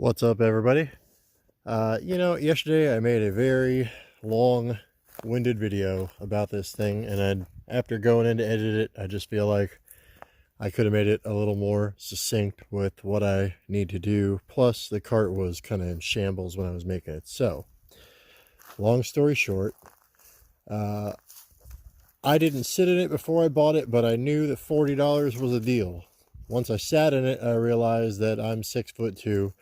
What's up, everybody? Yesterday I made a very long-winded video about this thing, and after going in to edit it, I just feel like I could have made it a little more succinct with what I need to do. Plus, the cart was kind of in shambles when I was making it. So, long story short, uh, I didn't sit in it before I bought it, but I knew that $40 was a deal. Once I sat in it, I realized that I'm 6'2",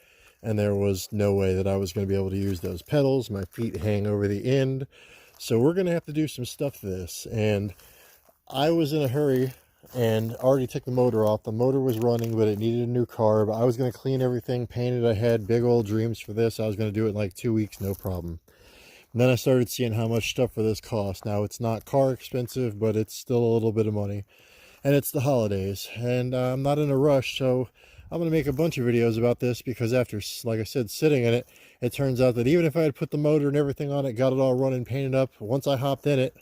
and there was no way that I was going to be able to use those pedals. My feet hang over the end. So we're going to have to do some stuff to this. And I was in a hurry and already took the motor off. The motor was running, but it needed a new carb. I was going to clean everything, paint it. I had big old dreams for this. I was going to do it in like 2 weeks, no problem. And then I started seeing how much stuff for this cost. Now, it's not car expensive, but it's still a little bit of money. And it's the holidays. And I'm not in a rush, so I'm going to make a bunch of videos about this because after, like I said, sitting in it, it turns out that even if I had put the motor and everything on it, got it all running, painted up, once I hopped in it,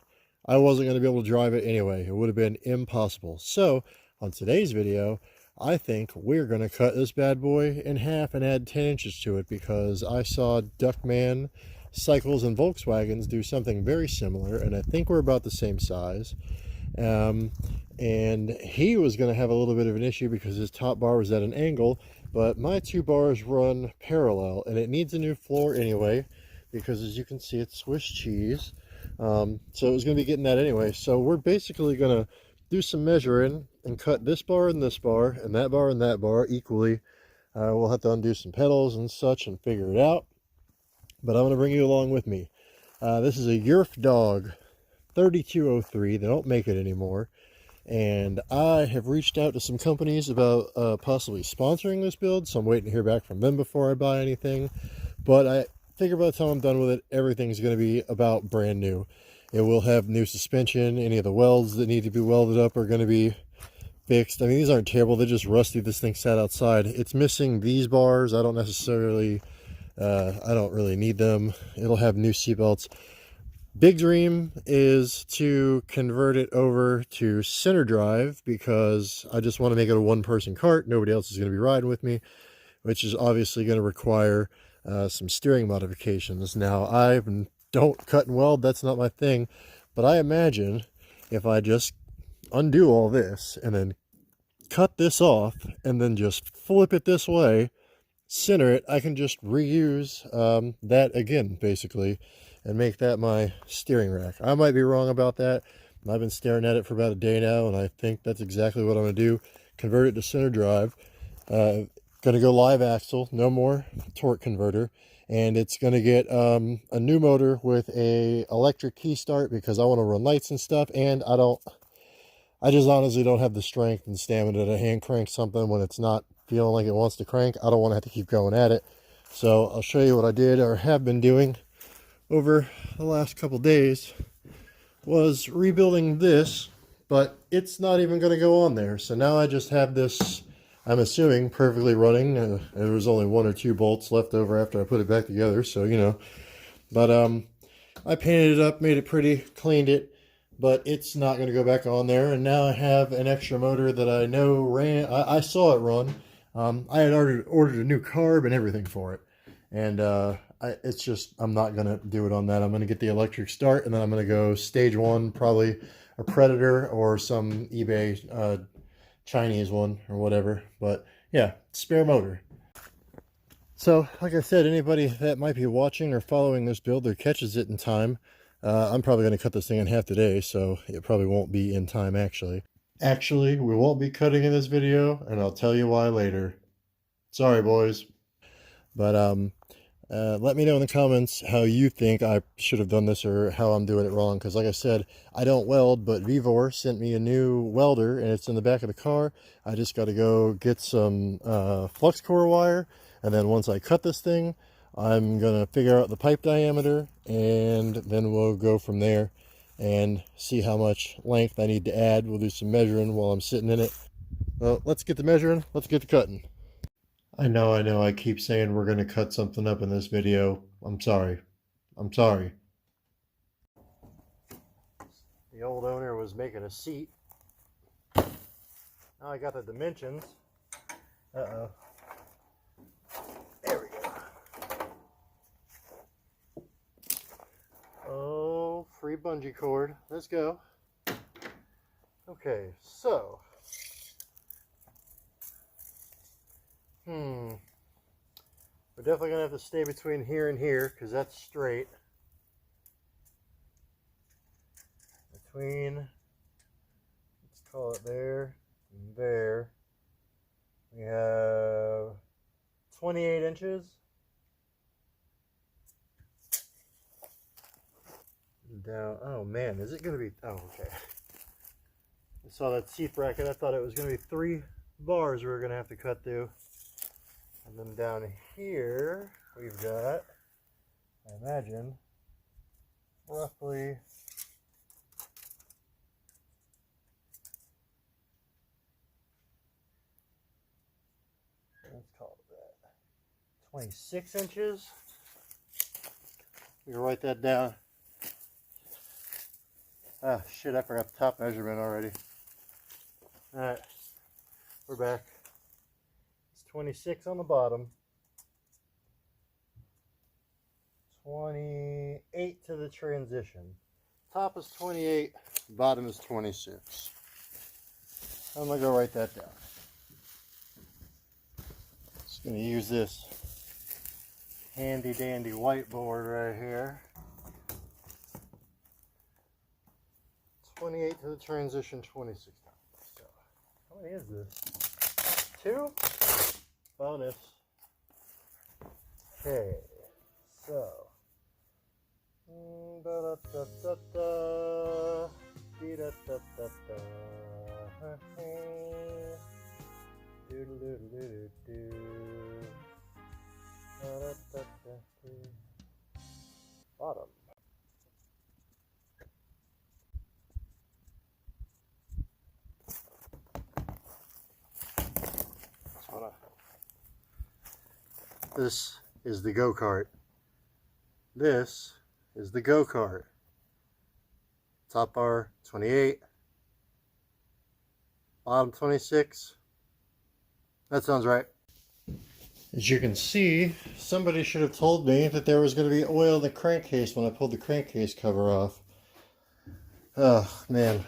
I wasn't going to be able to drive it anyway. It would have been impossible. So, on today's video, I think we're going to cut this bad boy in half and add 10 inches to it because I saw Duckman Cycles and Volkswagens do something very similar, and I think we're about the same size. And he was going to have a little bit of an issue because his top bar was at an angle, but my two bars run parallel, and it needs a new floor anyway because, as you can see, it's Swiss cheese. So it was going to be getting that anyway. So we're basically going to do some measuring and cut this bar and that bar and that bar equally. We'll have to undo some pedals and such and figure it out, but I'm going to bring you along with me. This is a Yerf dog 3203. They don't make it anymore. And I have reached out to some companies about possibly sponsoring this build, so I'm waiting to hear back from them before I buy anything. But I figure by the time I'm done with it, everything's going to be about brand new. It will have new suspension. Any of the welds that need to be welded up are going to be fixed. I mean, these aren't terrible. They're just rusty. This thing sat outside. It's missing these bars. I don't really need them. It'll have new seatbelts. Big dream is to convert it over to center drive because I just want to make it a one-person cart. Nobody else is going to be riding with me, which is obviously going to require some steering modifications. Now, I don't cut and weld. That's not my thing. But I imagine if I just undo all this and then cut this off and then just flip it this way, center it, I can just reuse that again, basically, and make that my steering rack. I might be wrong about that. I've been staring at it for about a day now, and I think that's exactly what I'm going to do. Convert it to center drive. Going to go live axle, no more torque converter. And it's going to get a new motor with a electric key start because I want to run lights and stuff, and I just honestly don't have the strength and stamina to hand crank something when it's not feeling like it wants to crank. I don't want to have to keep going at it. So I'll show you what I did or have been doing over the last couple days. Was rebuilding this, but it's not even going to go on there. So now I just have this, I'm assuming, perfectly running. There was only 1 or 2 bolts left over after I put it back together, so you know. But I painted it up, made it pretty, cleaned it, but it's not going to go back on there. And now I have an extra motor that I know ran. I saw it run. I had ordered a new carb and everything for it, and it's just, I'm not going to do it on that. I'm going to get the electric start, and then I'm going to go stage 1, probably a Predator or some eBay Chinese one or whatever. But yeah, spare motor. So, like I said, anybody that might be watching or following this build or catches it in time, I'm probably going to cut this thing in half today, so it probably won't be in time, actually. Actually, we won't be cutting in this video, and I'll tell you why later. Sorry, boys. But, let me know in the comments how you think I should have done this or how I'm doing it wrong. Because like I said, I don't weld, but Vivor sent me a new welder, and it's in the back of the car. I just got to go get some flux core wire. And then once I cut this thing, I'm going to figure out the pipe diameter, and then we'll go from there and see how much length I need to add. We'll do some measuring while I'm sitting in it. Well, let's get the measuring. Let's get the cutting. I know, I keep saying we're going to cut something up in this video. I'm sorry. I'm sorry. The old owner was making a seat. Now I got the dimensions. Uh-oh. There we bungee cord. Let's go. Okay, so we're definitely gonna have to stay between here and here because that's straight. Between, let's call it there and there, we have 28 inches. Down. Oh man, is it gonna be? Oh, okay. I saw that seat bracket. I thought it was gonna be 3 bars we were gonna have to cut through. And then down here we've got, I imagine, roughly let's call it that 26 inches. We can write that down. Ah, shit, I forgot the top measurement already. Alright, we're back. It's 26 on the bottom. 28 to the transition. Top is 28, bottom is 26. I'm going to go write that down. Just going to use this handy dandy whiteboard right here. 28 to the transition, 26 times. So, how many is this? 2? Bonus. Okay, so. Bottom. This is the go-kart. This is the go-kart. Top bar 28. Bottom 26. That sounds right. As you can see, somebody should have told me that there was going to be oil in the crankcase when I pulled the crankcase cover off. Oh, man.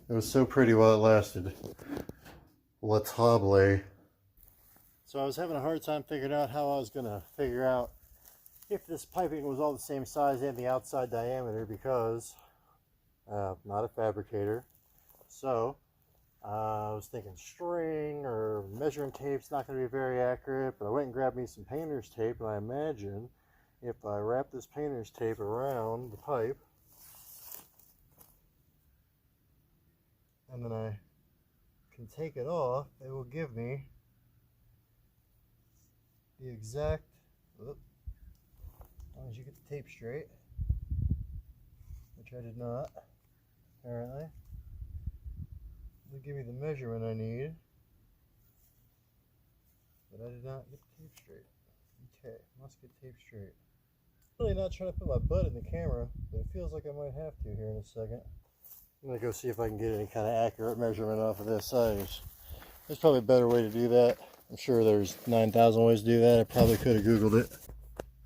It was so pretty while it lasted. Let's hobble. So I was having a hard time figuring out how I was going to figure out if this piping was all the same size and the outside diameter because I'm not a fabricator. So I was thinking string or measuring tape's not going to be very accurate, but I went and grabbed me some painter's tape, and I imagine if I wrap this painter's tape around the pipe and then I can take it off, it will give me the exact, as long as you get the tape straight, which I did not, apparently. It'll give me the measurement I need, but I did not get the tape straight. Okay, must get tape straight. Really not trying to put my butt in the camera, but it feels like I might have to here in a second. I'm going to go see if I can get any kind of accurate measurement off of this size. There's probably a better way to do that. I'm sure there's 9,000 ways to do that. I probably could have Googled it.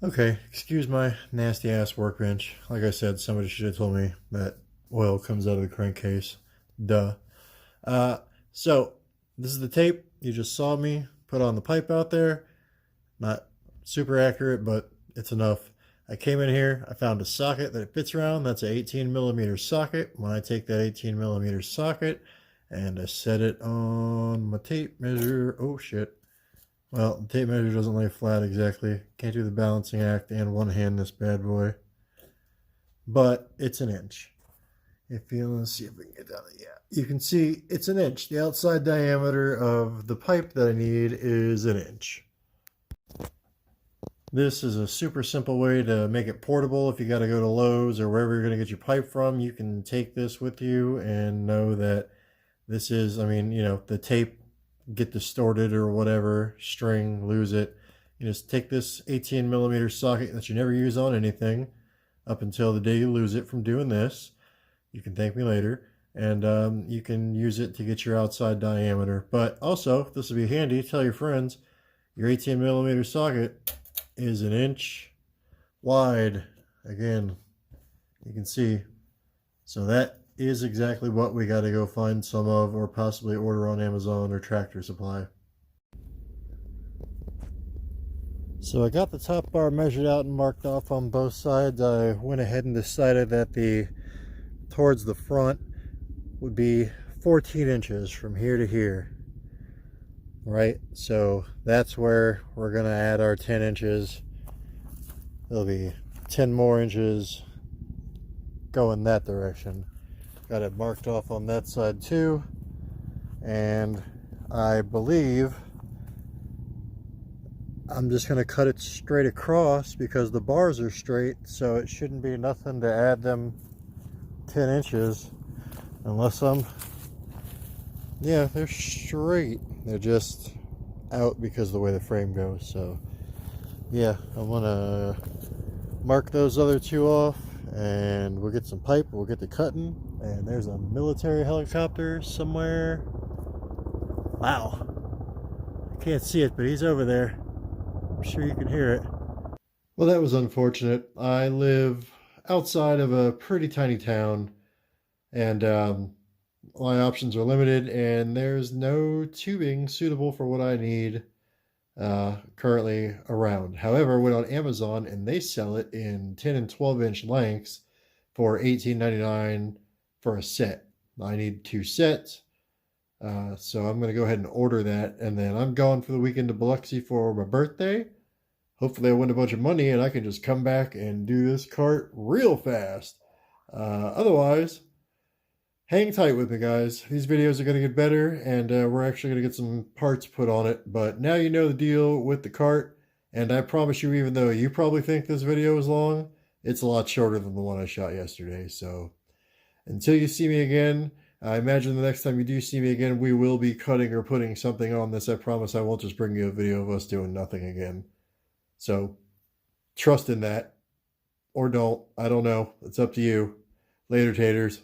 Okay, excuse my nasty ass workbench. Like I said, somebody should have told me that oil comes out of the crankcase. Duh. So, this is the tape. You just saw me put on the pipe out there. Not super accurate, but it's enough. I came in here, I found a socket that it fits around. That's an 18mm socket. When I take that 18mm socket and I set it on my tape measure, oh shit. Well, the tape measure doesn't lay flat exactly. Can't do the balancing act and one hand this bad boy. But it's an inch. If you let's see if we can get down there. Yeah, you can see it's an inch. The outside diameter of the pipe that I need is an inch. This is a super simple way to make it portable. If you got to go to Lowe's or wherever you're going to get your pipe from, you can take this with you and know that this is, I mean, you know, the tape get distorted or whatever, string, lose it. You just take this 18mm socket that you never use on anything up until the day you lose it from doing this. You can thank me later. And you can use it to get your outside diameter. But also, this will be handy, tell your friends, your 18mm socket is an inch wide. Again, you can see So that is exactly what we got to go find some of, or possibly order on Amazon or Tractor Supply. So I got the top bar measured out and marked off on both sides. I went ahead and decided that towards the front would be 14 inches from here to here. Right, so that's where we're gonna add our 10 inches. There'll be 10 more inches going that direction. Got it marked off on that side too, and I believe I'm just going to cut it straight across because the bars are straight, so it shouldn't be nothing to add them 10 inches unless yeah, they're straight. They're just out because of the way the frame goes. So yeah, I'm gonna mark those other two off and we'll get some pipe, we'll get to cutting. And there's a military helicopter somewhere. Wow, I can't see it, but he's over there. I'm sure you can hear it. Well, that was unfortunate. I live outside of a pretty tiny town, and my options are limited, and there's no tubing suitable for what I need currently around. However, I went on Amazon and they sell it in 10 and 12-inch lengths for $18.99 for a set. I need 2 sets, so I'm going to go ahead and order that, and then I'm going for the weekend to Biloxi for my birthday. Hopefully I win a bunch of money and I can just come back and do this cart real fast. Otherwise, hang tight with me, guys. These videos are going to get better, and we're actually going to get some parts put on it. But now you know the deal with the cart, and I promise you, even though you probably think this video is long, it's a lot shorter than the one I shot yesterday. So until you see me again, I imagine the next time you do see me again, we will be cutting or putting something on this. I promise I won't just bring you a video of us doing nothing again. So trust in that, or don't. I don't know. It's up to you. Later, taters.